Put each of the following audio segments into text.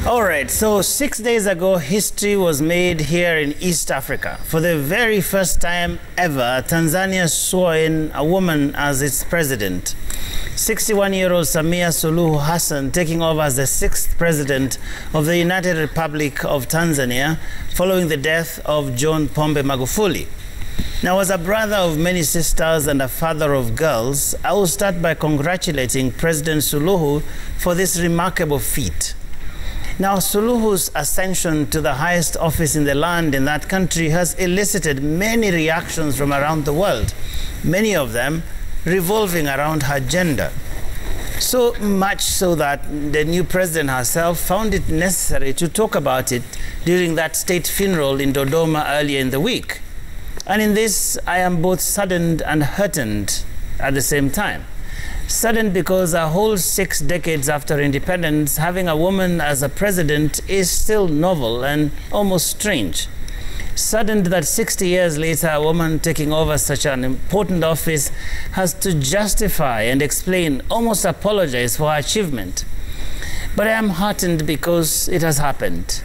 All right, so 6 days ago, history was made here in East Africa. For the very first time ever, Tanzania swore in a woman as its president. 61-year-old Samia Suluhu Hassan taking over as the 6th president of the United Republic of Tanzania following the death of John Pombe Magufuli. Now, as a brother of many sisters and a father of girls, I will start by congratulating President Suluhu for this remarkable feat. Now, Suluhu's ascension to the highest office in the land in that country has elicited many reactions from around the world, many of them revolving around her gender. So much so that the new president herself found it necessary to talk about it during that state funeral in Dodoma earlier in the week. And in this, I am both saddened and heartened at the same time. Saddened because a whole 6 decades after independence, having a woman as a president is still novel and almost strange. Saddened that 60 years later, a woman taking over such an important office has to justify and explain, almost apologize for her achievement. But I am heartened because it has happened.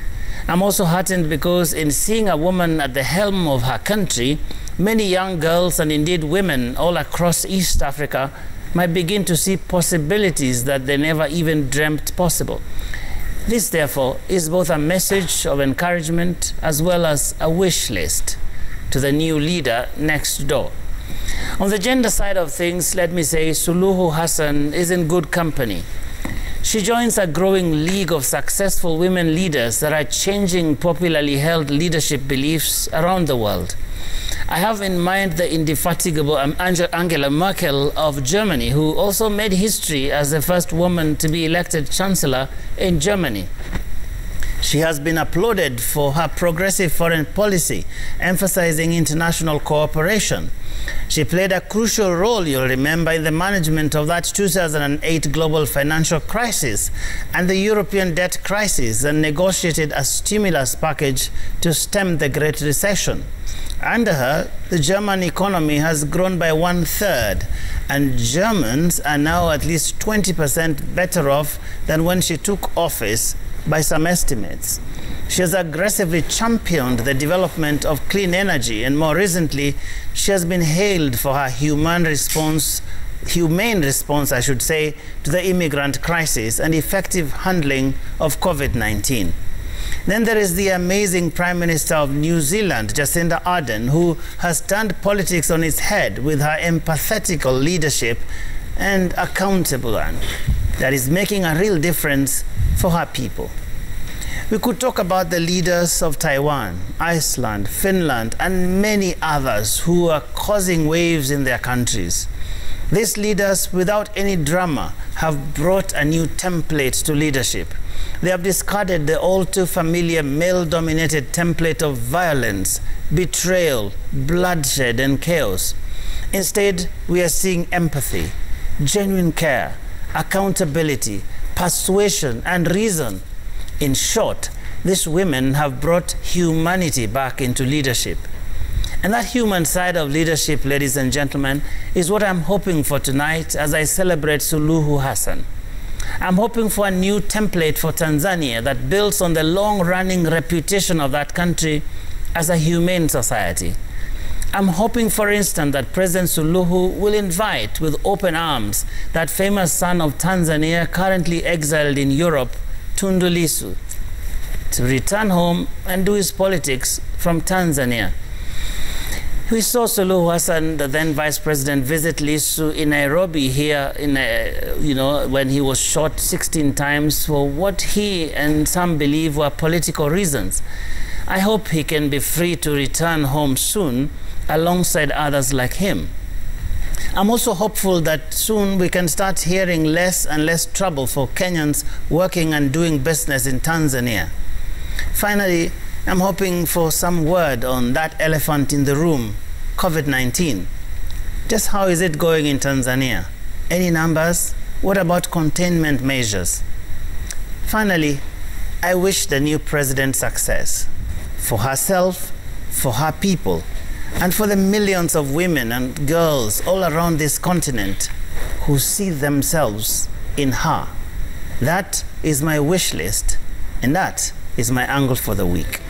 I'm also heartened because in seeing a woman at the helm of her country, many young girls and indeed women all across East Africa might begin to see possibilities that they never even dreamt possible. This, therefore, is both a message of encouragement as well as a wish list to the new leader next door. On the gender side of things, let me say Suluhu Hassan is in good company. She joins a growing league of successful women leaders that are changing popularly held leadership beliefs around the world. I have in mind the indefatigable Angela Merkel of Germany, who also made history as the first woman to be elected chancellor in Germany. She has been applauded for her progressive foreign policy, emphasizing international cooperation. She played a crucial role, you'll remember, in the management of that 2008 global financial crisis and the European debt crisis, and negotiated a stimulus package to stem the Great Recession. Under her, the German economy has grown by 1/3, and Germans are now at least 20% better off than when she took office by some estimates. She has aggressively championed the development of clean energy, and more recently, she has been hailed for her humane response, I should say, to the immigrant crisis and effective handling of COVID-19. Then there is the amazing Prime Minister of New Zealand, Jacinda Ardern, who has turned politics on its head with her empathetical leadership and accountable one that is making a real difference for her people. We could talk about the leaders of Taiwan, Iceland, Finland, and many others who are causing waves in their countries. These leaders, without any drama, have brought a new template to leadership. They have discarded the all too familiar male-dominated template of violence, betrayal, bloodshed, and chaos. Instead, we are seeing empathy, genuine care, accountability, persuasion, and reason. In short, these women have brought humanity back into leadership. And that human side of leadership, ladies and gentlemen, is what I'm hoping for tonight as I celebrate Suluhu Hassan. I'm hoping for a new template for Tanzania that builds on the long-running reputation of that country as a humane society. I'm hoping, for instance, that President Suluhu will invite with open arms that famous son of Tanzania currently exiled in Europe, Tundu Lissu, to return home and do his politics from Tanzania. We saw Suluhu Hassan, the then vice president, visit Lissu in Nairobi here, when he was shot 16 times for what he and some believe were political reasons. I hope he can be free to return home soon alongside others like him. I'm also hopeful that soon we can start hearing less and less trouble for Kenyans working and doing business in Tanzania. Finally, I'm hoping for some word on that elephant in the room, COVID-19. Just how is it going in Tanzania? Any numbers? What about containment measures? Finally, I wish the new president success for herself, for her people, and for the millions of women and girls all around this continent who see themselves in her. That is my wish list, and that is my angle for the week.